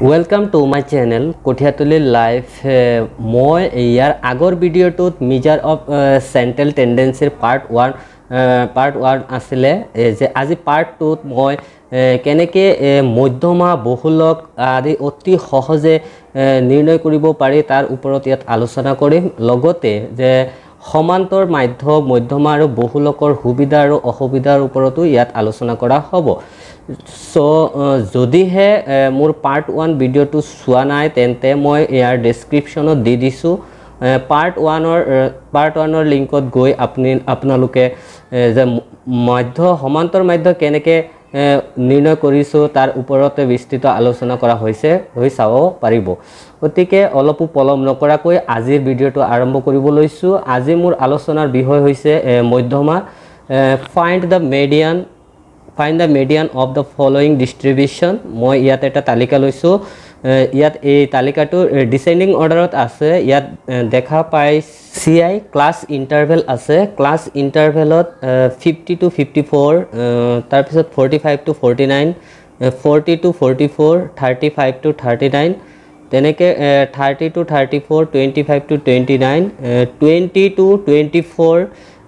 Welcome to my channel Kothiatuli Life. Moi ইয়াৰ আগৰ ভিডিঅ'টোত measure of central টেন্ডেন্সিৰ part 1 আছিলে যে আজি পাৰ্ট 2 ত মই কেনেকৈ মধ্যমা বহুলক আদি অতি সহজে নিৰ্ণয় কৰিব পাৰি তাৰ ওপৰত ইয়াত আলোচনা কৰিম লগতে যে সমান্তৰ মাধ্যম মধ্যমা আৰু বহুলকৰ সুবিধা আৰু অসুবিধাৰ ওপৰতো ইয়াত আলোচনা কৰা হ'ব সো যদিহে মোৰ পাৰ্ট 1 ভিডিঅ'টো চোৱা নাই তেন্তে মই ইয়াৰ ডেসক্ৰিপচনত দি দিছো পাৰ্ট 1ৰ লিংকত গৈ আপোনালোকে যে সমান্তৰ মাধ্য কেনেকৈ নিৰ্ণয় কৰিছো তাৰ ওপৰতে বিস্তৃত আলোচনা কৰা হৈছে হৈ চাব পাৰিব গতিকে অলপ পলম নকৰাকৈ আজিৰ ভিডিঅ'টো আৰম্ভ কৰিব লৈছো আজি মোৰ আলোচনাৰ বিষয় হৈছে মধ্যমা find the median of the following distribution মই ইয়াত এটা তালিকা লৈছো ইয়াত এই তালিকাটো ডিসেন্ডিং অৰ্ডাৰত আছে ইয়াত দেখা পাই CI ক্লাস ইন্টাৰভেল আছে ক্লাস ইন্টাৰভেলত 50 to 54 তাৰ পিছত 45 to 49 40 to 44 35 to 39 তেনেকে 30 to 34 25 to 29 20 to 24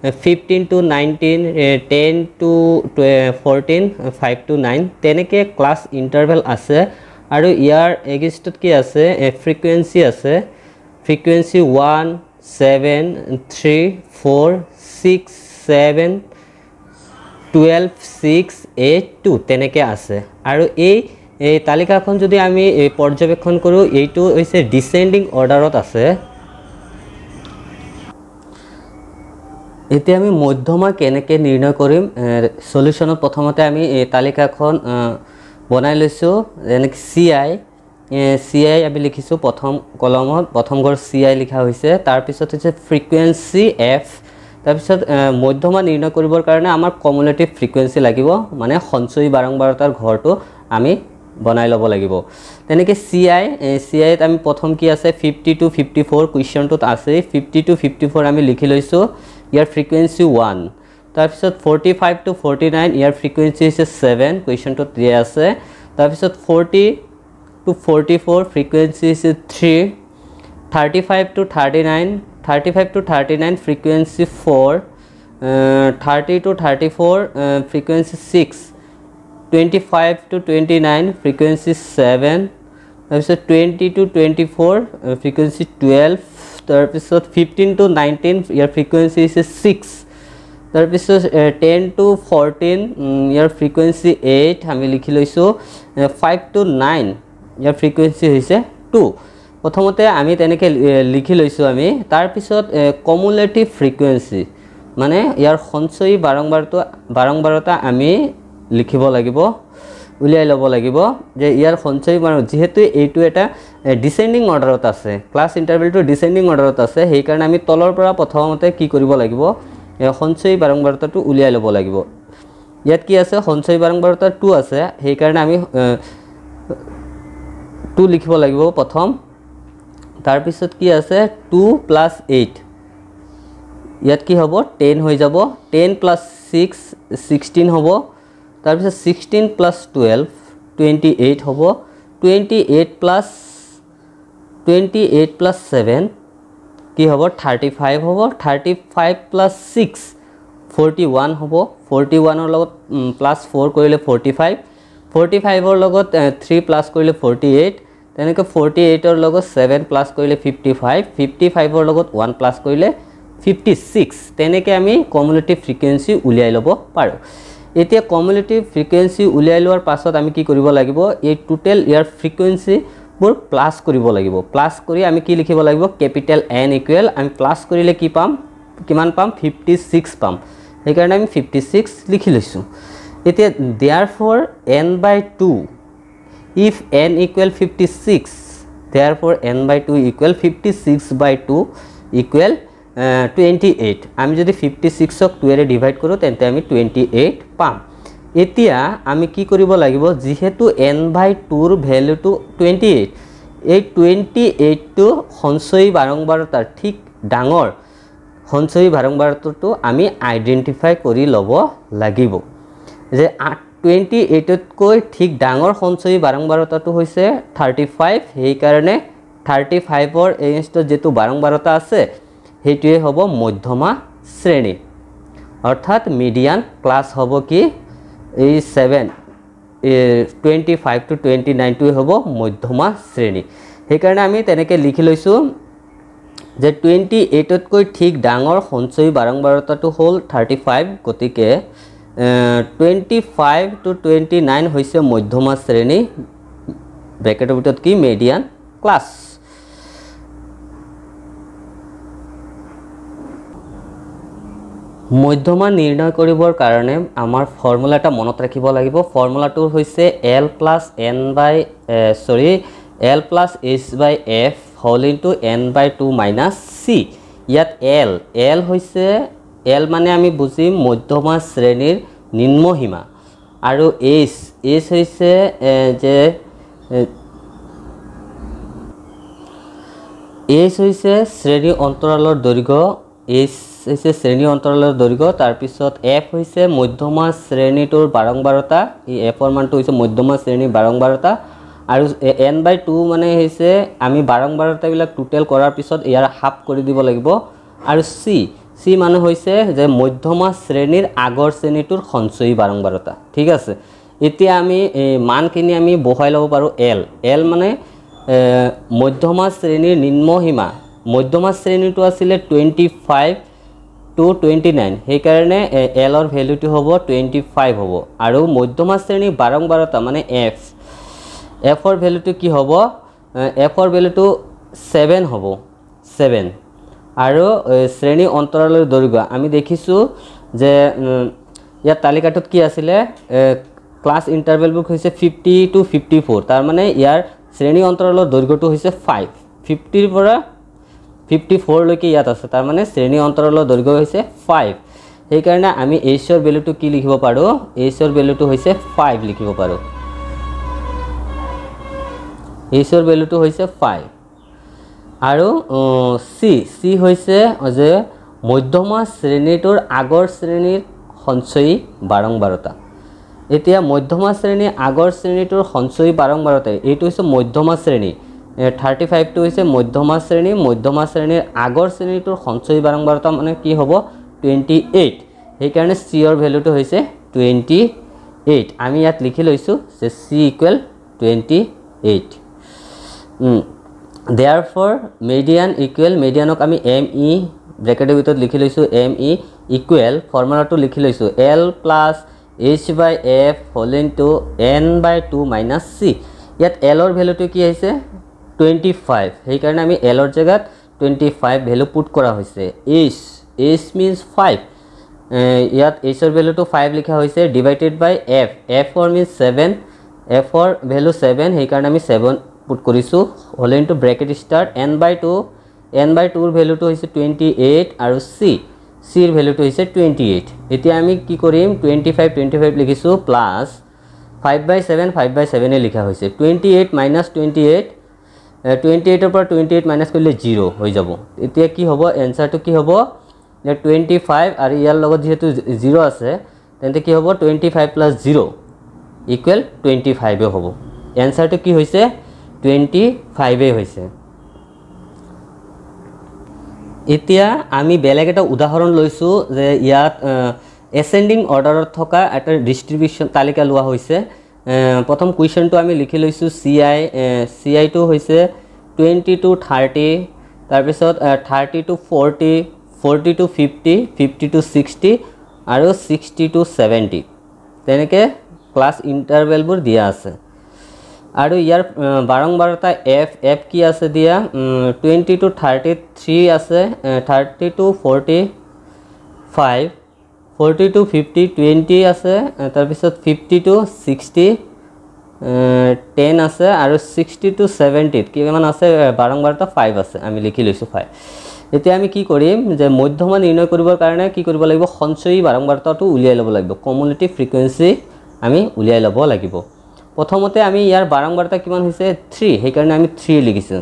15 to 19 10 to 14 5 to 9 তেনেকে ক্লাস ইন্টারভেল আছে আৰু ইয়াৰ এগেইনষ্টত কি আছে ফ্ৰিকুৱেন্সি আছে ফ্ৰিকুৱেন্সি 1 7 3 4 6 7 12 6 8 2 তেনেকে আছে আৰু এই তালিকাখন যদি আমি পৰ্যবেক্ষণ কৰো এইটো হৈছে ডিসেন্ডিং অৰ্ডাৰত আছে এতিয়া আমি মধ্যমা কেনেকৈ নিৰ্ণয় কৰিম সলিউশনত প্ৰথমতে আমি এই তালিকাখন বনাই লৈছো যেনে CI আমি লিখিছো প্ৰথম কলমত প্ৰথম ঘৰ CI লিখা হৈছে তাৰ পিছত হৈছে ফ্ৰিকুৱেন্সি F তাৰ পিছত মধ্যমা নিৰ্ণয় কৰিবৰ কাৰণে আমাৰ কমুলেটিভ ফ্ৰিকুৱেন্সি লাগিব মানে সঞ্চয়ী বাৰম্বাৰতাৰ ঘৰটো আমি বনাই লব লাগিব তেনেকে CI ত আমি প্ৰথম কি আছে 50 to 54 কোৱেশ্চনটোত আছে 50 to 54 আমি লিখি লৈছো ইয়াৰ ফ্ৰিকুৱেন্সি 1 তাৰ পিছত 45 to 49 ইয়াৰ ফ্ৰিকুৱেন্সি হৈছে 7 কোৱেশ্চনটোত দিয়া আছে তাৰ পিছত 40 to 44 ফ্ৰিকুৱেন্সি হৈছে 3 35 to 39 frequency 4 30 to 34 frequency 6 25 to 29 frequency 7 তাৰপিছত 20 to 24 frequency 12 তাৰপিছত 15 to 19 ইয়াৰ frequency is 6 তাৰপিছত 10 to 14 ইয়াৰ frequency 8 আমি লিখি লৈছো 5 to 9 ইয়াৰ frequency হৈছে 2 প্ৰথমতে আমি তেনেকৈ লিখি লৈছো আমি তাৰপিছত cumulative frequency মানে ইয়াৰ সঞ্চয়ী বাৰম্বাৰতা আমি লিখিব লাগিব উলিয়াই লব লাগিব যে ইয়াৰ সঞ্চয়ী যেহেতু এইটো এটা ডিসেন্ডিং অৰ্ডাৰত আছে ক্লাস ইন্টাৰভেলটো ডিসেন্ডিং অৰ্ডাৰত আছে সেই কাৰণে আমি তলৰ পৰা প্ৰথমতে কি কৰিব লাগিব সঞ্চয়ী বাৰম্বাৰতাটো উলিয়াই লব লাগিব ইয়াত কি আছে সঞ্চয়ী বাৰম্বাৰতা 2 আছে সেই কাৰণে আমি 2 লিখিব লাগিব প্ৰথম তাৰ পিছত কি আছে 2 + 8 ইয়াত কি হ'ব 10 হৈ যাব 10 + 6 16 হ'ব তাৰ পিছত 16 + 12 28 হ'ব 28 + 7 কি হ'ব 35 হ'ব 35 + 6 41 হ'ব 41 ৰ লগত +4 কৰিলে 45 45 ৰ লগত 3 প্লাস কৰিলে 48 তেনেকৈ 48 ৰ লগত 7 প্লাস কৰিলে 55 55 ৰ লগত 1 প্লাস কৰিলে 56 তেনেকৈ আমি কমিউলেটিভ ফ্ৰিকুৱেন্সি উলিয়াই লব পাৰো এতিয়া কমিউলেটিভ ফ্ৰিকুৱেন্সি উলিয়াই লোৱাৰ পাছত আমি কি কৰিব লাগিব এই টোটাল ইয়াৰ ফ্ৰিকুৱেন্সি বোৰ প্লাস কৰিব লাগিব প্লাস কৰি আমি কি লিখিব লাগিব ক্যাপিটাল N ইকুৱেল আমি প্লাস কৰিলে কি পাম কিমান পাম 56 পাম সেই কাৰণে আমি 56 লিখি লৈছো এতিয়া therefore n/2 if n equal 56 therefore n/2 equal 56/2 equal 28 আমি যদি 56 ক 2 এৰে ডিভাইড কৰো তেন্তে আমি 28 পাম এতিয়া আমি কি কৰিব লাগিব যেহেতু n/2 ৰ ভ্যালুটো 28 এই 28 টো সঞ্চয়ী বাৰম্বাৰতাৰ ঠিক ডাঙৰ সঞ্চয়ী বাৰম্বাৰতাটো আমি আইডেন্টিফাই কৰি লব লাগিব যে 28তকৈ ঠিক ডাঙৰ সঞ্চয়ী বাৰম্বাৰতাটো হৈছে 35 সেইকাৰণে 35ৰ এগেইনষ্টত যেটো বাৰম্বাৰতা আছে হেইটোৱে হ'ব মধ্যমা শ্ৰেণী অৰ্থাৎ মিডিয়ান ক্লাস হ'ব কি এই 25 to 29 টোৱে হ'ব মধ্যমা শ্ৰেণী সেইকাৰণে আমি তেনেকৈ লিখি লৈছো যে 28তকৈ ঠিক ডাঙৰ সঞ্চয়ী বাৰম্বাৰতাটো হ'ল 35 গতিকে 25 to 29 হৈছে মধ্যমা শ্ৰেণী ব্ৰেকেটৰ ভিতৰত কি মিডিয়ান ক্লাস মধ্যমা নিৰ্ণয় কৰিবৰ কাৰণে আমাৰ ফৰ্মুলা এটা মনত ৰাখিব লাগিব ফৰ্মুলাটো হৈছে L plus H by F whole into n by 2 minus c ইয়াত L হৈছে L মানে আমি বুজিম মধ্যমা শ্ৰেণীৰ নিম্নসীমা আৰু H হৈছে যে H হৈছে শ্ৰেণী অন্তৰালৰ দৈৰ্ঘ্য H হৈছে শ্ৰেণী অন্তৰালৰ দৈৰ্ঘ্য তাৰ পিছত F হৈছে মধ্যমা শ্ৰেণীটোৰ বাৰম্বাৰতা এই F ৰ মানটো হৈছে মধ্যমা শ্ৰেণীৰ বাৰম্বাৰতা আৰু n by 2 মানে হৈছে আমি বাৰম্বাৰতা বিলাক টোটাল কৰাৰ পিছত ইয়াৰ হাফ কৰি দিব লাগিব আৰু c মানে হৈছে যে মধ্যমা শ্ৰেণীৰ আগৰ শ্ৰেণীটোৰ সঞ্চয়ী বাৰম্বাৰতা ঠিক আছে এতিয়া আমি মানখিনি আমি বহাই লব পাৰো L মানে মধ্যমা শ্ৰেণীৰ নিম্নসীমা মধ্যমা শ্ৰেণীটো আছিল 25 to 29 সেইকাৰণে L ৰ ভ্যালুটো হ'ব 25 হ'ব আৰু মধ্যমা শ্ৰেণী বাৰম্বাৰতা মানে F ৰ ভ্যালুটো কি হ'ব F ৰ ভ্যালুটো 7 হ'ব 7 আৰু শ্ৰেণী অন্তৰালৰ দৈৰ্ঘ্য আমি দেখিছো যে ইয়াৰ তালিকাটোত কি আছিল ক্লাস ইন্টাৰভেল বুক হৈছে 50 to 54 তাৰ মানে ইয়াৰ শ্ৰেণী অন্তৰালৰ দৈৰ্ঘ্যটো হৈছে 5 50 ৰ পৰা 54 লৈকে ইয়াত আছে তাৰ মানে শ্ৰেণী অন্তৰালৰ দৈৰ্ঘ্য হৈছে 5 সেইকাৰণে আমি h ৰ ভ্যালুটো কি লিখিব পাৰো h ৰ ভ্যালুটো হৈছে 5 লিখিব পাৰো h ৰ ভ্যালুটো হৈছে 5 আৰু c হৈছে যে মধ্যমা শ্ৰেণীটোৰ আগৰ শ্ৰেণীৰ সঞ্চয়ী বাৰম্বাৰতা এতিয়া মধ্যমা শ্ৰেণী আগৰ শ্ৰেণীটোৰ সঞ্চয়ী বাৰম্বাৰতা এইটো হৈছে মধ্যমা শ্ৰেণী 35 টো হৈছে মধ্যমা শ্ৰেণীৰ আগৰ শ্ৰেণীটোৰ সঞ্চয়ী বাৰম্বাৰতা মানে কি হ'ব 28 সেইকাৰণে c ৰ ভ্যালুটো হৈছে 28 আমি ইয়াত লিখি লৈছো যে c = 28 therefore medianক আমি me ব্ৰেকেটৰ ভিতৰত লিখি লৈছো me equal ফৰ্মুলাটো লিখি লৈছো L plus H by F whole into n by 2 minus c ইয়াত L ৰ ভ্যালুটো কি হৈছে 25 সেইকাৰণে আমি L ৰ জায়গাত 25 ভ্যালু পুট কৰা হৈছে h means 5 ইয়াত h ৰ ভ্যালুটো 5 লিখা হৈছে ডিভাইডেড বাই f ৰ means 7 f ৰ ভ্যালু 7 সেইকাৰণে আমি 7 পুট কৰিছো whole into bracket start n by 2 ৰ ভ্যালুটো হৈছে 28 আৰু c ৰ ভ্যালুটো হৈছে 28 এতিয়া আমি কি কৰিম 25 লিখিছো প্লাস 5/7 এ লিখা হৈছে 28 minus 28 ৰ পৰা 28 মাইনাস কৰিলে 0 হৈ যাব এতিয়া কি হ'ব এনসাৰটো কি হ'ব 25 আৰু ইয়াৰ লগত যেহেতু 0 আছে তেন্তে কি হ'ব 25 plus 0 equal 25 এ হ'ব এনসাৰটো কি হৈছে 25 এ হৈছে এতিয়া আমি বেলেগ এটা উদাহৰণ লৈছো যে ইয়াত এসেন্ডিং অৰ্ডাৰত থকা এটা ডিস্ট্ৰিবিউশন তালিকা লোৱা হৈছে প্ৰথম কোৱেশ্চনটো আমি লিখি লৈছো CI টো হৈছে 20 to 30 তাৰ পিছত 30 to 40 40 to 50 50 to 60 আৰু 60 to 70 তেনেকে ক্লাস ইন্টাৰভেলবোৰ দিয়া আছে আৰু ইয়াৰ বাৰম্বাৰতা f কি আছে দিয়া 20 to 33 আছে 30 to 45 40 to 50 20 আছে তাৰ পিছত 50 to 60 10 আছে আৰু 60 to 70 কিমান আছে বাৰম্বাৰতা 5 আছে আমি লিখি লৈছো 5 এতিয়া আমি কি কৰিম যে মধ্যমা নিৰ্ণয় কৰিবৰ কাৰণে কি কৰিব লাগিব সঞ্চয়ী বাৰম্বাৰতাটো উলিয়াই ল'ব লাগিব কমিউলেটিভ ফ্ৰিকোয়েন্সি আমি উলিয়াই ল'ব লাগিব প্ৰথমতে আমি ইয়াৰ বাৰম্বাৰতা কিমান হৈছে 3 সেই কাৰণে আমি 3 লিখিছো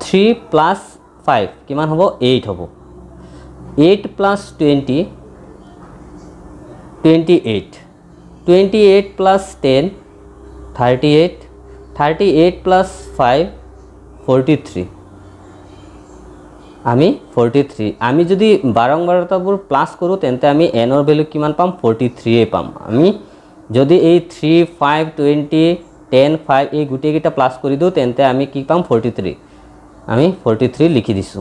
3 plus 5 কিমান হ'ব 8 হ'ব 8 plus 20 28 28 plus 10 38 38 plus 5 43 আমি 43 আমি যদি বাৰংবাৰতাবোৰ প্লাস কৰো তেন্তে আমি n ৰ ভ্যালু কিমান পাম 43 এ পাম আমি যদি এই 3 5 20 10 5 এই গুটি কিটা প্লাস কৰি দিও তেন্তে আমি কি পাম 43 আমি 43 লিখি দিছো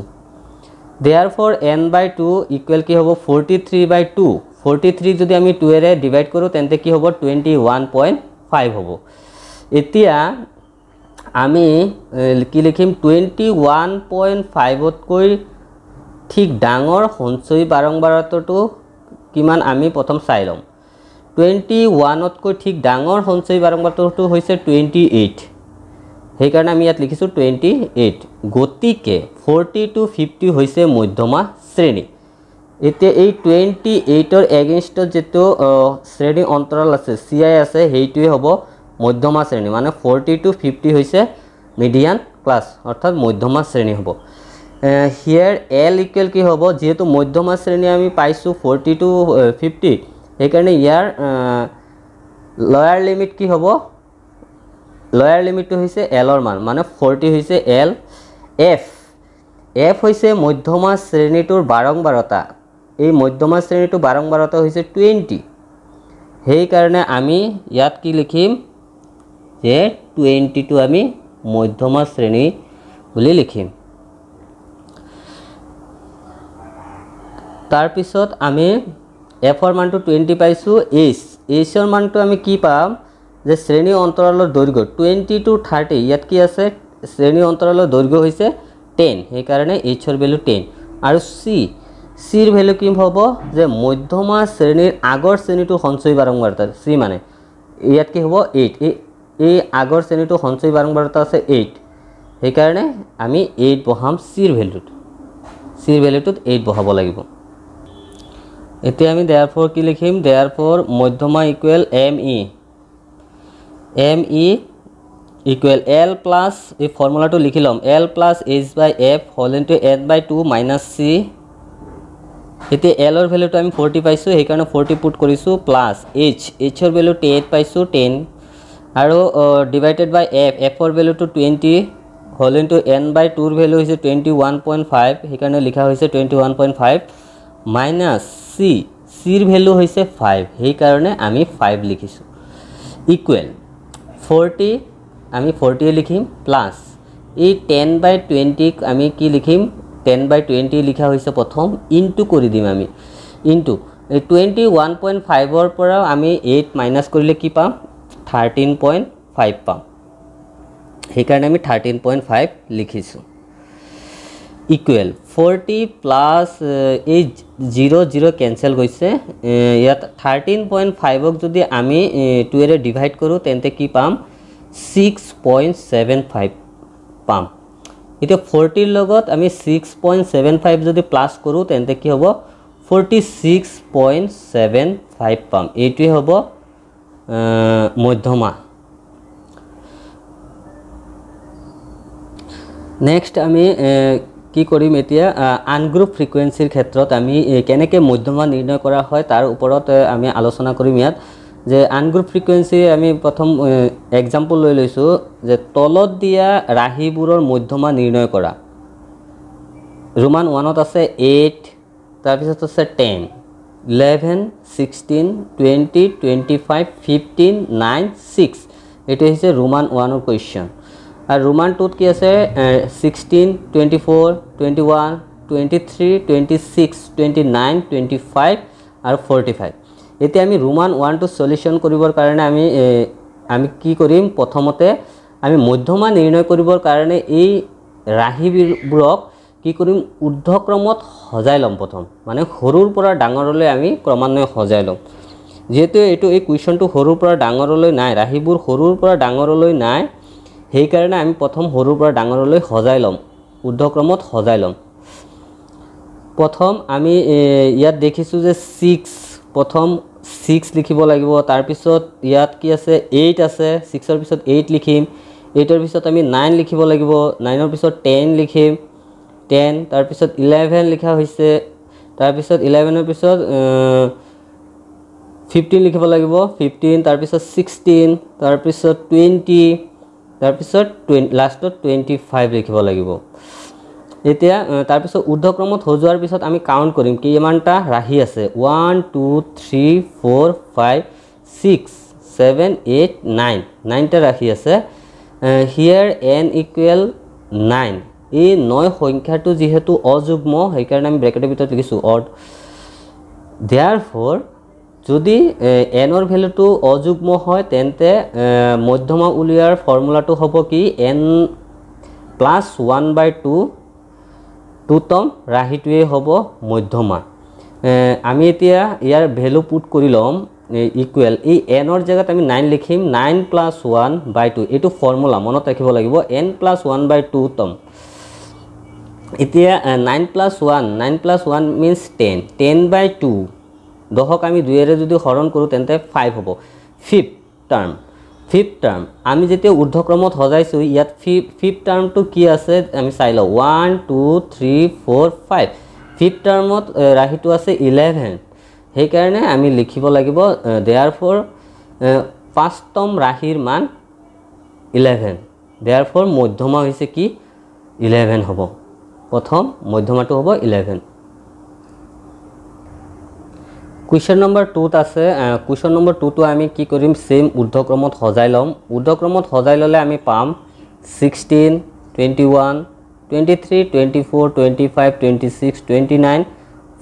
therefore n/2 ইকুয়াল কি হ'ব 43/2 43 যদি আমি 2 এৰে ডিভাইড কৰো তেন্তে কি হ'ব 21.5 হ'ব এতিয়া আমি কি লিখিম 21.5 তকৈ ঠিক ডাঙৰ সঞ্চয়ী বাৰংবাৰতাটো কিমান আমি প্ৰথম চাই লম 21 তকৈ ঠিক ডাঙৰ সঞ্চয়ী বাৰংবাৰতাটো হৈছে 28 সেই কাৰণে আমি ইয়াত লিখিছো 28 গতিকে 40 to 50 হৈছে মধ্যমা শ্ৰেণী এতিয়া এই 28 ৰ এগেইনষ্টত যেটো শ্ৰেণী অন্তৰাল আছে ci আছে হেইটোৱে হ'ব মধ্যমা শ্ৰেণী মানে 40 to 50 হৈছে মিডিয়ান ক্লাস অর্থাৎ মধ্যমা শ্রেণী হ'ব হিয়ার l ইকুয়াল কি হ'ব যেহেতু মধ্যমা শ্রেণী আমি পাইছো 40 to 50 এই কারণে ইয়ার লোয়ার লিমিট কি হ'ব লোয়ার লিমিট তো হৈছে l ৰ মান মানে 40 হৈছে l f হৈছে মধ্যমা শ্ৰেণীটোৰ বাৰংবাৰতা এই মধ্যমা শ্ৰেণীটো বাৰংবাৰতা হৈছে 20 সেই কাৰণে আমি ইয়াত কি লিখিম যে 20 টু আমি মধ্যমা শ্ৰেণী বুলি লিখিম তাৰ পিছত আমি f ৰ মানটো 20 পাইছো h ৰ মানটো আমি কি পাম যে শ্ৰেণী অন্তৰালৰ দৈৰ্ঘ্য 20 to 30 ইয়াত কি আছে শ্ৰেণী অন্তৰালৰ দৈৰ্ঘ্য হৈছে 10 সেই কাৰণে h ৰ ভ্যালু 10 আৰু c ৰ ভ্যালু কি হ'ব যে মধ্যমা শ্ৰেণীৰ আগৰ শ্ৰেণীটো সঞ্চয়ী বাৰংবাৰতা c মানে ইয়াত কি হ'ব 8 এই আগৰ শ্ৰেণীটো সঞ্চয়ী বাৰংবাৰতা আছে 8 সেই কাৰণে আমি 8 বহাম c ৰ ভ্যালুটোত 8 বহাব লাগিব এতিয়া আমি therefore কি লিখিম therefore মধ্যমা equal me equal l plus এই ফৰ্মুলাটো লিখি লম l plus h/f whole into n/2 minus c এতিয়া l ৰ ভ্যালুটো আমি 40 পাইছো সেই কাৰণে 40 পুট কৰিছো প্লাস h ৰ ভ্যালু 8 পাইছো 10 আৰু ডিভাইডেড বাই f ৰ ভ্যালুটো 20 হোল ইনটু n/2 ৰ ভ্যালু হৈছে 21.5 সেই কাৰণে লিখা হৈছে 21.5 মাইনাস c ৰ ভ্যালু হৈছে 5 সেই কাৰণে আমি 5 লিখিছো ইকুৱেল 40 আমি 40 লিখিম প্লাস এই 10/20 আমি কি লিখিম 10/20 লিখা হৈছে প্ৰথম ইনটু কৰি দিম আমি ইনটু 21.5 ৰ পৰা আমি 8 মাইনাস কৰিলে কি পাম 13.5 পাম সেই কাৰণে আমি 13.5 লিখিছো ইকুৱেল 40 প্লাস এই 0 ক্যান্সেল গৈছে ইয়াত 13.5 ক যদি আমি 2 এৰে ডিভাইড কৰো তেন্তে কি পাম 6.75 পাম এতিয়া 40 ৰ লগত আমি 6.75 যদি প্লাস কৰো তেন্তে কি হ'ব 46.75 পাম এইটোই হ'ব মধ্যমা নেক্সট আমি কি কৰিম এতিয়া আনগ্ৰুপ ফ্ৰিকোয়েন্সিৰ ক্ষেত্ৰত আমি কেনেকৈ মধ্যমা নিৰ্ণয় কৰা হয় তাৰ ওপৰত আমি আলোচনা কৰিম ইয়াত যে আনগ্ৰুপ ফ্ৰিকোয়েন্সি আমি প্ৰথম এক্সাম্পল লৈ লৈছো যে তলত দিয়া ৰাহিবোৰৰ মধ্যমা নিৰ্ণয় কৰা ৰোমান 1ত আছে 8 তাৰ পিছত আছে 10 11 16 20 25 15 9 6 এটো হৈছে ৰোমান 1 ৰ কোৱেশ্চন আর রোমান 2 কি আছে 16 24 21 23 26 29 25 আর 45 এতে আমি রোমান 1 টু সলিউশন কৰিবৰ কাৰণে আমি কি কৰিম প্ৰথমতে আমি মধ্যমা নিৰ্ণয় কৰিবৰ কাৰণে এই ৰাহিবোৰক কি কৰিম ঊৰ্ধ্বক্ৰমত সজাই লম প্ৰথম মানে সৰুৰ পৰা ডাঙৰলৈ আমি ক্ৰমান্বয়ে সজাই লম যেহেতু এই কুৱেশ্চনটো সৰুৰ পৰা ডাঙৰলৈ নাই ৰাহিবোৰ সৰুৰ পৰা ডাঙৰলৈ নাই সেই কাৰণে আমি প্ৰথম সৰুৰ পৰা ডাঙৰলৈ সজাই লম ঊৰ্ধ্বক্ৰমত সজাই লম প্ৰথম আমি ইয়াত দেখিছো যে 6 প্ৰথম 6 লিখিব লাগিব তাৰ পিছত ইয়াত কি আছে 8 আছে 6 ৰ পিছত 8 লিখিম 8 ৰ পিছত আমি 9 লিখিব লাগিব 9 ৰ পিছত 10 লিখিম 10 তাৰ পিছত 11 লিখা হৈছে তাৰ পিছত 11 ৰ পিছত 15 লিখিব লাগিব 15 তাৰ পিছত 16 তাৰ পিছত 20 তাৰ পিছত লাষ্টত 25 লিখিব লাগিব এতিয়া তাৰ পিছত ঊৰ্ধ্বক্ৰমত সজোৱাৰ পিছত আমি কাউন্ট কৰিম কিমানটা ৰাহি আছে 1 2 3 4 5 6 7 8 9 9টা ৰাহি আছে here n equal 9 এই 9 সংখ্যাটো যেহেতু অযুগ্ম সেই কাৰণে আমি ব্ৰেকেটৰ ভিতৰত লিখিছো odd therefore যদি n ৰ ভ্যালুটো অযুগ্ম হয় তেন্তে মধ্যমা উলিয়াৰ ফৰ্মুলাটো হ'ব কি n plus 1/2 টুতম ৰাহিটোৱে হ'ব মধ্যমা আমি এতিয়া ইয়াৰ ভ্যালু পুট কৰি লম ইকুৱেল এই n ৰ জায়গাত আমি 9 লিখিম 9 plus 1/2 এটো ফৰ্মুলা মনত ৰাখিব লাগিব n plus 1/2 তম এতিয়া 9 plus 1 means 10 10/2 দহক আমি 2 এৰে যদি হৰণ কৰো তেন্তে 5 হ'ব ফিফথ টাৰ্ম আমি যেতিয়া ঊৰ্ধ্বক্ৰমত সজাইছো ইয়াত ফিফথ টাৰ্মটো কি আছে আমি চাই লও 1 2 3 4 5 ফিফথ টাৰ্মত ৰাহিটো আছে 11 সেই কাৰণে আমি লিখিব লাগিব therefore পাঁচতম ৰাহিৰ মান 11 therefore মধ্যমা হৈছে কি 11 হ'ব প্ৰথম মধ্যমাটো হ'ব 11 Question number 2 আছে question number 2 তো আমি কি কৰিম সেম ঊৰ্ধ্বক্ৰমত সজাই লম ঊৰ্ধ্বক্ৰমত সজাই ললে আমি পাম 16 21 23 24 25 26 29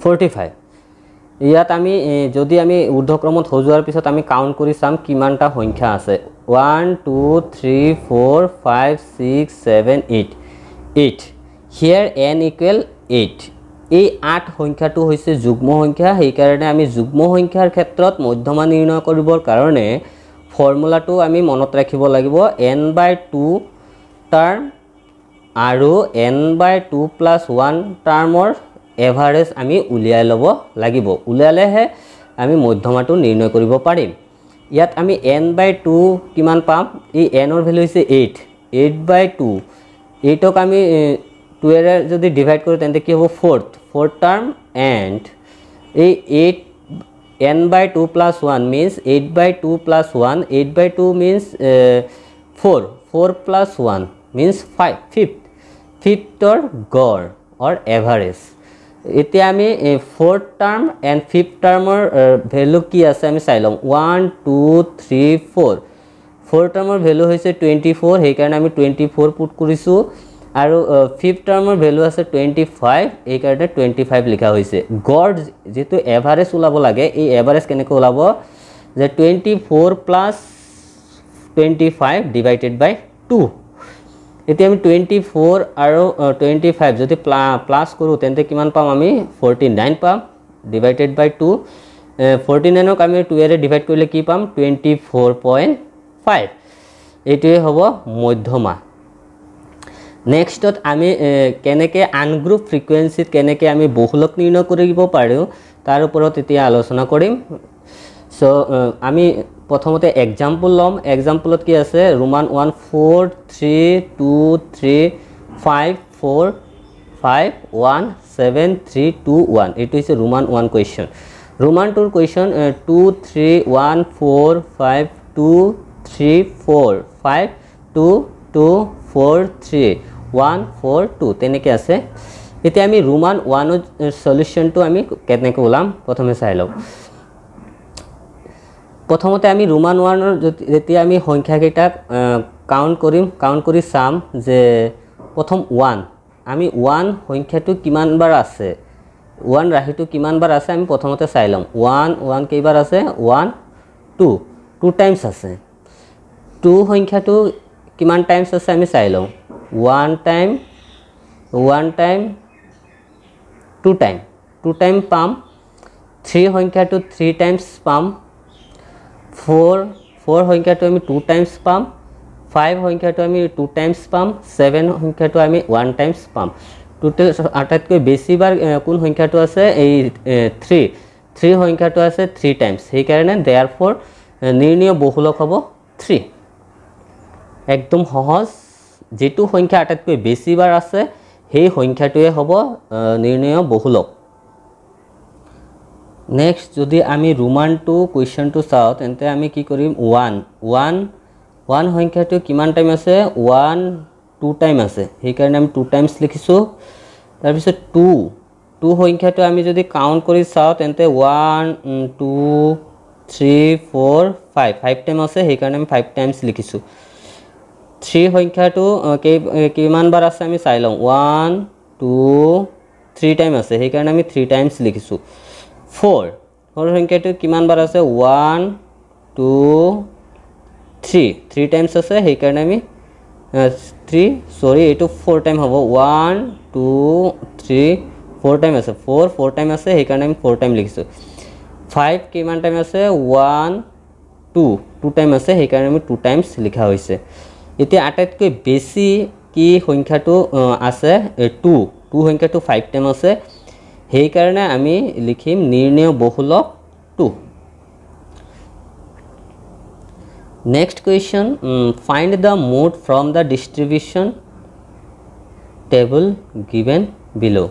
45 ইয়াত আমি যদি আমি ঊৰ্ধ্বক্ৰমত সজোৱাৰ পিছত আমি কাউন্ট কৰি চাম কিমানটা সংখ্যা আছে 1 2 3 4 5 6 7 8 8 here n equal 8 এই 8 সংখ্যাটো হৈছে যুগ্ম সংখ্যা সেই কাৰণে আমি যুগ্ম সংখ্যাৰ ক্ষেত্ৰত মধ্যমা নিৰ্ণয় কৰিবৰ কাৰণে ফৰ্মুলাটো আমি মনত ৰাখিব লাগিব n/2 টাৰ্ম আৰু n/2 + 1 টাৰ্মৰ এভাৰেজ আমি উলিয়াই লব লাগিব উলিয়ালেহে আমি মধ্যমাটো নিৰ্ণয় কৰিব পাৰিম ইয়াত আমি n/2 কিমান পাম এই n ৰ ভ্যালু হৈছে 8 8/2 8ক আমি 2 এৰে যদি ডিভাইড কৰো তেন্তে কি হ'ব 4th term and 8 n/2 + 1 means 8/2 + 1 8/2 means 4 + 1 means 5 fifth or gড় or average এতিয়া আমি 4th term and 5th term value কি আছে আমি চাই লম 1 2 3 4 4th term ভ্যালু হৈছে 24 সেই কাৰণে আমি 24 পুট কৰিছো আৰু 5th টাৰ্মৰ ভ্যালু আছে 25 এই কাৰণে 25 লিখা হৈছে গড় যেটো এভাৰেজ উলাব লাগে এই এভাৰেজ কেনেকৈ উলাব যে 24 + 25 ডিভাইডেড বাই 2 এতিয়া আমি 24 আৰু 25 যদি প্লাস কৰো তেন্তে কিমান পাম আমি 49 পাম ডিভাইডেড বাই 2 49ক আমি 2 এৰে ডিভাইড কৰিলে কি পাম 24.5 এইটোৱে হ'ব মধ্যমা Next আমি কেনেকে আনগ্ৰুপ ফ্ৰিকুৱেন্সিত কেনেকে আমি বহুলক নিৰ্ণয় কৰিব পাৰো তাৰ ওপৰত এতিয়া আলোচনা কৰিম সো আমি প্ৰথমতে एग्जांपल লম एग्जांपলত কি আছে Roman 1 4 3 2 3 5 4 5 1 7 3 2 1 it is Roman 1 question Roman 2 question 2 3 1 4 5 2 3 4 5 2 2 4 3 1 4 2 তেনেকে আছে এতিয়া আমি ৰোমান 1 ৰ সলিউশনটো আমি কেনেকৈ ওলাম প্ৰথমে চাই লও প্ৰথমতে আমি ৰোমান 1 ৰ যেতিয়া আমি সংখ্যা কেইটা কাউন্ট কৰি চাম যে প্ৰথম 1 আমি 1 সংখ্যাটো কিমান বাৰ আছে 1 ৰাহিটো কিমান বাৰ আছে আমি প্ৰথমতে চাই লম 1 কেইবাৰ আছে 1 2 টাইমছ আছে 2 সংখ্যাটো কিমান টাইমছ আছে আমি চাই লম 1 time 2 time পাম 3 সংখ্যাটো 3 times পাম 4 সংখ্যাটো আমি 2 times পাম 5 সংখ্যাটো আমি 2 times পাম 7 সংখ্যাটো আমি 1 times পাম টোটাল আটাইতকৈ বেছি বাৰ কোন সংখ্যাটো আছে এই 3 সংখ্যাটো আছে 3 times সেই কাৰণে therefore নিৰ্ণয় বহুলক হ'ব 3 একদম সহজ যেটো সংখ্যা আটাইতকৈ বেছি বাৰ আছে সেই সংখ্যাটোৱে হ'ব নিৰ্ণয় বহুলক নেক্সট যদি আমি ৰোমান 2 কুৱেশ্যনটো চাওঁ তেন্তে আমি কি কৰিম 1 সংখ্যাটো কিমান টাইম আছে 1 2 টাইম আছে সেইকাৰণে আমি 2 টাইমছ লিখিছোঁ তাৰ পিছত 2 সংখ্যাটো আমি যদি কাউন্ট কৰি চাওঁ তেন্তে 1 2 3 4 5 টাইম আছে সেইকাৰণে আমি 5 টাইমছ লিখিছোঁ 3 সংখ্যাটো কিমান বাৰ আছে আমি চাই লওঁ 1 2 3 টাইম আছে সেইকাৰণে আমি 3 টাইমছ লিখিছোঁ 4 সংখ্যাটো কিমান বাৰ আছে 1 2 3 টাইমছ আছে সেইকাৰণে আমি 4 টাইম হ'ব 1 2 3 4 টাইম আছে 4 টাইম আছে সেইকাৰণে আমি 4 টাইম লিখিছোঁ 5 কিমান টাইম আছে 1 2 টাইম আছে সেইকাৰণে আমি 2 টাইমছ লিখা হৈছে এতিয়া আটাইতকৈ বেছি কি সংখ্যাটো আছে 2 সংখ্যাটো 5 টাইম আছে সেইকাৰণে আমি লিখিম নিৰ্ণয় বহুলক 2 next question find the mode from the distribution table given below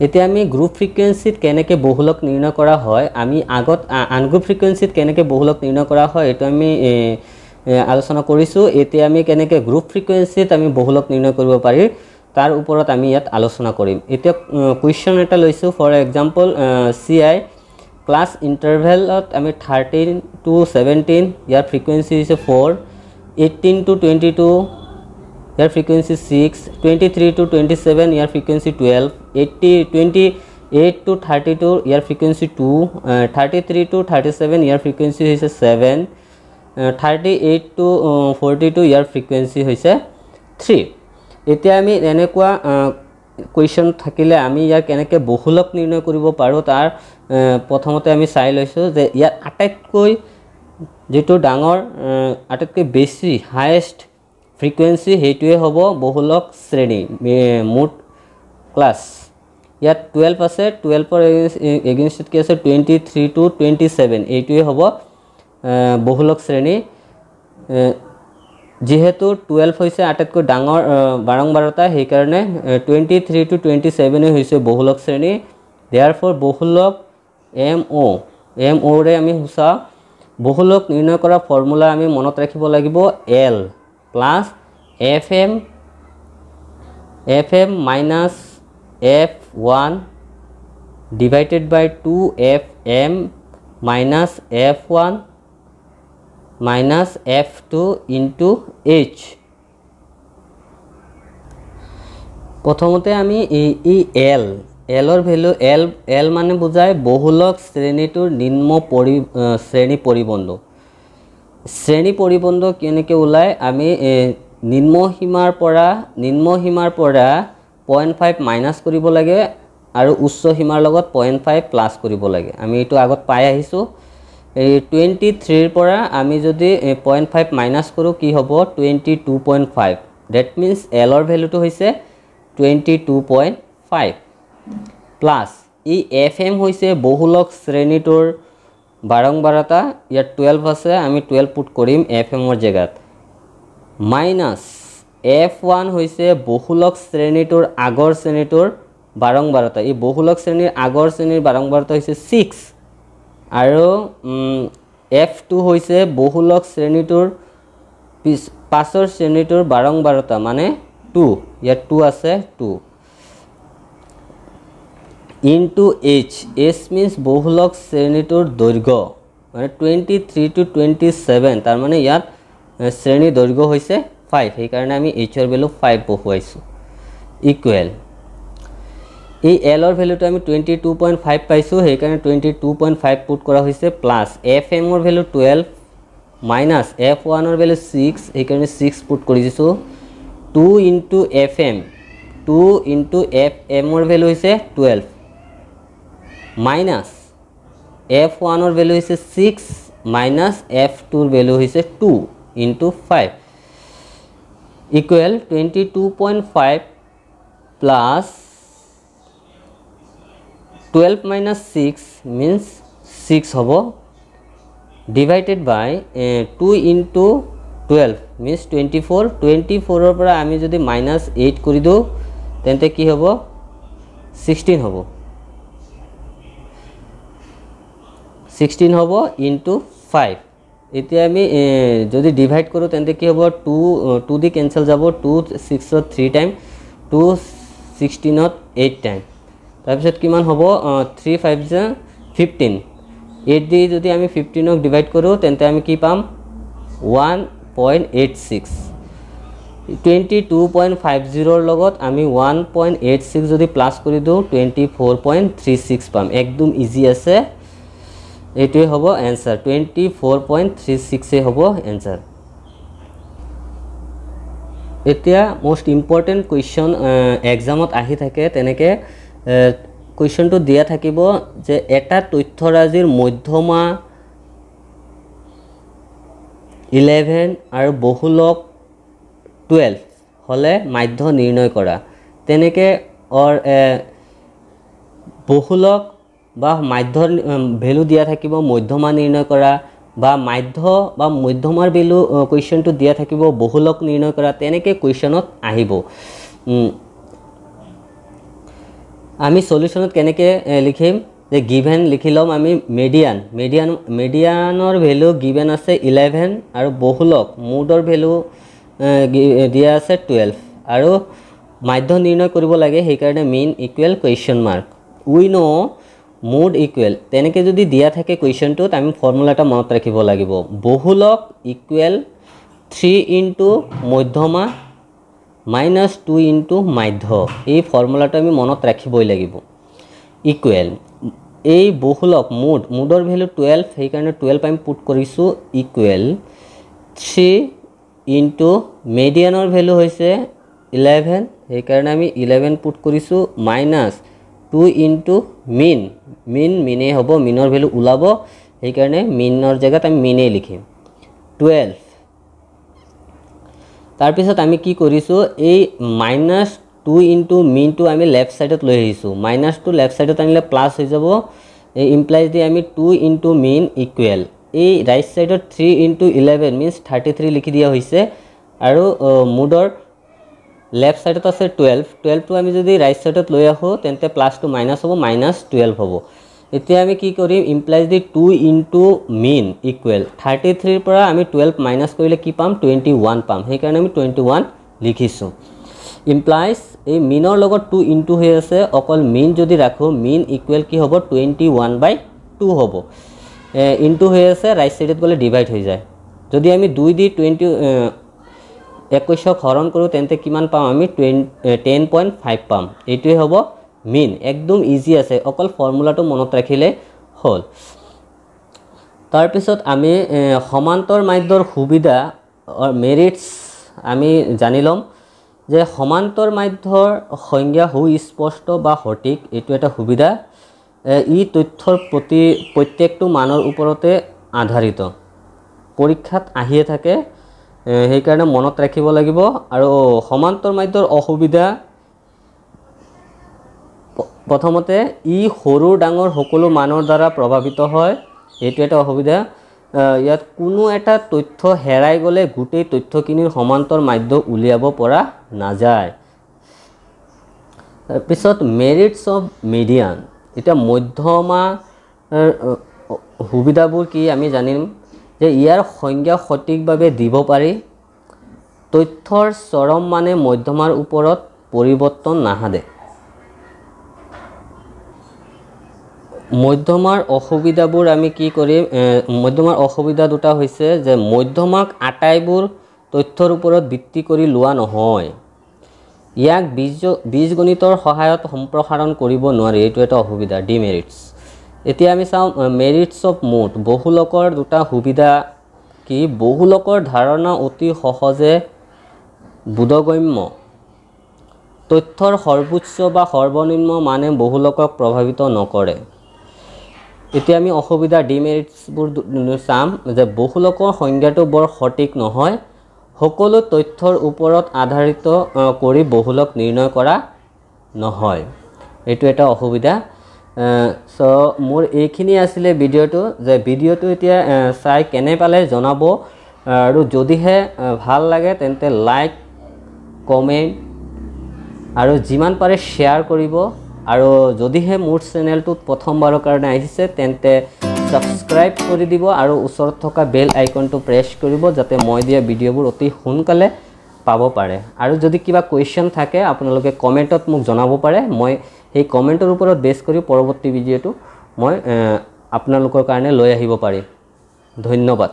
এতিয়া আমি গ্ৰুপ ফ্ৰিকুৱেন্সিত কেনেকৈ বহুলক নিৰ্ণয় কৰা হয় আমি আগত আনগ্ৰুপ ফ্ৰিকুৱেন্সিত কেনেকৈ বহুলক নিৰ্ণয় কৰা হয় এটো আমি আলোচনা কৰিছোঁ এতিয়া আমি কেনেকৈ গ্ৰুপ ফ্ৰিকুৱেন্সিত আমি বহুলক নিৰ্ণয় কৰিব পাৰি তাৰ ওপৰত আমি ইয়াত আলোচনা কৰিম এতিয়া কুৱেশ্যন এটা লৈছো ফৰ এক্সাম্পল CI ক্লাছ ইন্টাৰভেলত আমি 13 to 17 ইয়াৰ ফ্ৰিকুৱেন্সি হৈছে 4 18 to 22 year frequency 6 23 to 27 year frequency 12 28 to 32 year frequency 2 33 to 37 year frequency হৈছে 7 38 to 42 ইয়াৰ ফ্ৰিকুৱেন্সি হৈছে 3 এতিয়া আমি এনেকুৱা কুৱেশ্যন থাকিলে আমি ইয়াৰ কেনেকৈ বহুলক নিৰ্ণয় কৰিব পাৰোঁ তাৰ প্ৰথমতে আমি চাই লৈছোঁ যে ইয়াৰ আটাইতকৈ যেটো ডাঙৰ আটাইতকৈ বেছি হাইয়েষ্ট ফ্ৰিকুৱেন্সি হেইটোৱে হ'ব বহুলক শ্ৰেণী মুঠ ক্লাছ ইয়াত 12 আছে 12 ৰ এগেইনষ্ট কি আছে 23 to 27 এইটোৱে হ'ব বহুলক শ্ৰেণী যেহেতু 12 হৈছে আটাইতকৈ ডাঙৰ বাৰংবাৰতা সেই কাৰণে 23 to 27 হৈছে বহুলক শ্ৰেণী therefore বহুলক MO ৰে আমি হুছা বহুলক নিৰ্ণয় কৰা ফৰ্মুলা আমি মনত ৰাখিব লাগিব L plus FM minus F1 divided by 2FM minus F1 minus F2 into H প্ৰথমতে আমি এই L ৰ ভ্যালু L মানে বুজায় বহুলক শ্ৰেণীটোৰ নিম্ন শ্ৰেণী পৰিবন্ধ শ্ৰেণী পৰিবন্ধ কেনেকৈ ওলায় আমি নিম্ন সীমাৰ পৰা 0.5 মাইনাস কৰিব লাগে আৰু উচ্চ সীমাৰ লগত 0.5 প্লাস কৰিব লাগে আমি এটো আগত পাই আহিছো 23 ৰ পৰা আমি যদি 0.5 মাইনাস কৰো কি হ'ব 22.5 that means L ৰ ভ্যালুটো হৈছে 22.5 প্লাস ই FM হৈছে বহুলক শ্ৰেণীটোৰ বাৰংবাৰতা ইয়াত 12 আছে আমি 12 পুট কৰিম FM ৰ জায়গাত মাইনাস F1 হৈছে বহুলক শ্ৰেণীটোৰ আগৰ শ্ৰেণীটোৰ বাৰংবাৰতা এই বহুলক শ্ৰেণীৰ আগৰ শ্ৰেণীৰ বাৰংবাৰতা হৈছে 6 আৰু F2 হৈছে বহুলক শ্ৰেণীটোৰ পাছৰ শ্ৰেণীটোৰ বাৰংবাৰতা মানে 2 ইয়াত 2 আছে 2 into H means বহুলক শ্ৰেণীটোৰ দৈৰ্ঘ্য মানে 23 to 27 তাৰ মানে ইয়াত শ্ৰেণী দৈৰ্ঘ্য হৈছে 5 সেই কাৰণে আমি H ৰ ভ্যালু 5 বহুৱাইছো ইকুৱেল এই L ৰ ভ্যালুটো আমি 22.5 পাইছো সেই কাৰণে 22.5 পুট কৰা হৈছে প্লাস FM ৰ ভ্যালু 12 মাইনাস F1 ৰ ভ্যালু 6 সেই কাৰণে 6 পুট কৰি দিছো 2 into FM 2 into FM ৰ ভ্যালু হৈছে 12 মাইনাস F1 ৰ ভ্যালু হৈছে 6 মাইনাস F2 ৰ ভ্যালু হৈছে 2 into 5 equal 22.5 plus 12 minus 6 means 6 hobo divided by 2 into 12 means 24 or pora ami jodi minus 8 kori do tente ki hobo 16 hobo 16 হ'ব into 5 এতিয়া আমি যদি ডিভাইড কৰোঁ তেন্তে কি হ'ব 2 দি কেনসেল যাব 2 6 ত 3 টাইম 2 16 ত 8 টাইম তাৰপিছত কিমান হ'ব 3 5 জা 15 8 দি যদি আমি 15 ক ডিভাইড কৰোঁ তেন্তে আমি কি পাম 1.86 22.50 ৰ লগত আমি 1.86 যদি প্লাস কৰি দিওঁ 24.36 পাম একদম ইজি আছে এটোই হ'ব आंसर 24.36 এ হ'ব आंसर এতিয়া মোস্ট ইম্পৰ্টেন্ট কোৱেশ্চন এক্সামত আহি থাকে তেনেকে কোৱেশ্চনটো দিয়া থাকিব যে এটা তথ্যৰাজিৰ মধ্যমা 11 আৰু বহুলক 12 হলে মাধ্য নিৰ্ণয় কৰা তেনেকে অৰ বহুলক বা মাধ্য ভ্যালু দিয়া থাকিব মধ্যমা নিৰ্ণয় কৰা বা মাধ্য বা মধ্যমাৰ ভ্যালু কোৱেশ্চনটো দিয়া থাকিব বহুলক নিৰ্ণয় কৰা তেনেকে কোৱেশ্চনত আহিব আমি সলিউশনত কেনেকে লিখিম যে গিভেন লিখিলম আমি মিডিয়ানৰ ভ্যালু গিভেন আছে 11 আৰু বহুলক মোডৰ ভ্যালু দিয়া আছে 12 আৰু মাধ্য নিৰ্ণয় কৰিব লাগে সেই কাৰণে mean equal question mark we know mode equal তেনেকে যদি দিয়া থাকে কোৱেশ্চনটোত আমি ফৰ্মুলাটা মনত ৰাখিব লাগিব বহুলক ইকুৱেল 3 ইনটু মধ্যমা মাইনাস 2 ইনটু মাধ্য এই ফৰ্মুলাটা আমি মনত ৰাখিবই লাগিব ইকুৱেল এই বহুলক মোডৰ ভ্যালু 12 সেই কাৰণে 12 আমি পুট কৰিছো ইকুৱেল 3 ইনটু মিডিয়ানৰ ভ্যালু হৈছে 11 সেই কাৰণে আমি 11 পুট কৰিছো মাইনাস 2 ইনটু মিনে হ'ব মিনৰ ভ্যালু উলাব সেই কাৰণে মিনৰ জায়গাত আমি মিনে লিখিম 12 তাৰ পিছত আমি কি কৰিছো এই মাইনাস 2 ইনটু মিনটো আমি লেফট সাইডত লৈ আহিছো মাইনাস টু লেফট সাইডত আনিলে প্লাস হৈ যাব এই ইমপ্লাইজ দি আমি 2 ইনটু মিন ইকুৱেল এই ৰাইট সাইডত 3 ইনটু 11 মিন্স 33 লিখি দিয়া হৈছে আৰু মোডৰ লেফট সাইডত আছে 12 টো আমি যদি ৰাইট সাইডত লৈ আহো তেন্তে প্লাস টু মাইনাস হ'ব মাইনাস 12 হ'ব এতিয়া আমি কি কৰিম ইমপ্লাইজ দি 2 ইনটু মিন ইকুৱেল 33 ৰ পৰা আমি 12 মাইনাস কৰিলে কি পাম 21 পাম সেই কাৰণে আমি 21 লিখিছো ইমপ্লাইজ এই মিনৰ লগত 2 ইনটু হৈ আছে অকল মিন যদি ৰাখো মিন ইকুৱেল কি হ'ব 21/2 হ'ব ইনটু হৈ আছে ৰাইট সাইডত গলে ডিভাইড হৈ যায় যদি আমি 2 দি 21 হৰণ কৰো তেন্তে কিমান পাম আমি 10.5 পাম এইটোই হ'ব মিন একদম ইজি আছে অকল ফৰ্মুলাটো মনত ৰাখিলে হল তাৰ পিছত আমি সমান্তৰ মাধ্যৰ সুবিধা অৰ মেৰিটস আমি জানিলম যে সমান্তৰ মাধ্যৰ সংজ্ঞা সুস্পষ্ট বা সঠিক এটো এটা সুবিধা ই তথ্যৰ প্ৰত্যেকটো মানৰ ওপৰতে আধাৰিত পৰীক্ষাত আহিয়ে থাকে সেই কাৰণে মনত ৰাখিব লাগিব আৰু সমান্তৰ মাধ্যৰ অসুবিধা প্ৰথমতে ই সৰু ডাঙৰ সকলো মানৰ দ্বাৰা প্ৰভাৱিত হয় এটো এটা অসুবিধা ইয়াত কোনো এটা তথ্য হেৰাই গলে গুটেই তথ্যখিনিৰ সমান্তৰ মাধ্য উলিয়াব পৰা নাযায় পিছত মেৰিটস অফ মিডিয়ান এটা মধ্যমা সুবিধাবোৰ কি আমি জানিম যে ইয়াৰ সংজ্ঞা সঠিকভাৱে দিব পাৰি তথ্যৰ চৰম মানে মধ্যমাৰ ওপৰত পৰিৱৰ্তন নাহাদে মধ্যমাৰ অসুবিধাবোৰ আমি কি কৰিম মধ্যমাৰ অসুবিধা দুটা হৈছে যে মধ্যমাক আটাইবোৰ তথ্যৰ ওপৰত ভিত্তি কৰি লোৱা নহয় ইয়াক বীজগণিতৰ সহায়ত সম্প্ৰসাৰণ কৰিব নোৱাৰি এটো এটা অসুবিধা ডিমেৰিটস এতিয়া আমি চাও মেৰিটস অফ মোড বহুলকৰ দুটা সুবিধা কি বহুলকৰ ধাৰণা অতি সহজে বুধগম্য তথ্যৰ সৰ্বোচ্চ বা সৰ্বনিম্ন মানে বহুলকক প্ৰভাৱিত নকৰে এতিয়া আমি অসুবিধা ডিমেৰিটসবোৰ চাম যে বহুলকৰ সংজ্ঞাটো বৰ সঠিক নহয় সকলো তথ্যৰ ওপৰত আধাৰিত কৰি বহুলক নিৰ্ণয় কৰা নহয় এটো এটা অসুবিধা সো মোৰ এইখিনি আছিল ভিডিওটো যে ভিডিওটো এতিয়া চাই কেনে পালে জনাব আৰু যদিহে ভাল লাগে তেন্তে লাইক কমেন্ট আৰু যিমান পাৰে শেয়াৰ কৰিব আৰু যদিহে মোৰ চেনেলটো প্ৰথমবাৰৰ কাৰণে আহিছে তেন্তে সাবস্ক্ৰাইব কৰি দিব আৰু ওচৰত থকা বেল আইকনটো প্ৰেছ কৰিব যাতে মই দিয়া ভিডিঅ'বোৰ অতি সোনকালে পাব পাৰে আৰু যদি কিবা কোৱেশ্চন থাকে আপোনালোকে কমেন্টত মোক জনাব পাৰে মই এই কমেন্টৰ ওপৰত বেছ কৰি পৰৱৰ্তী ভিডিঅ'টো মই আপোনালোকৰ কাৰণে লৈ আহিব পাৰিম ধন্যবাদ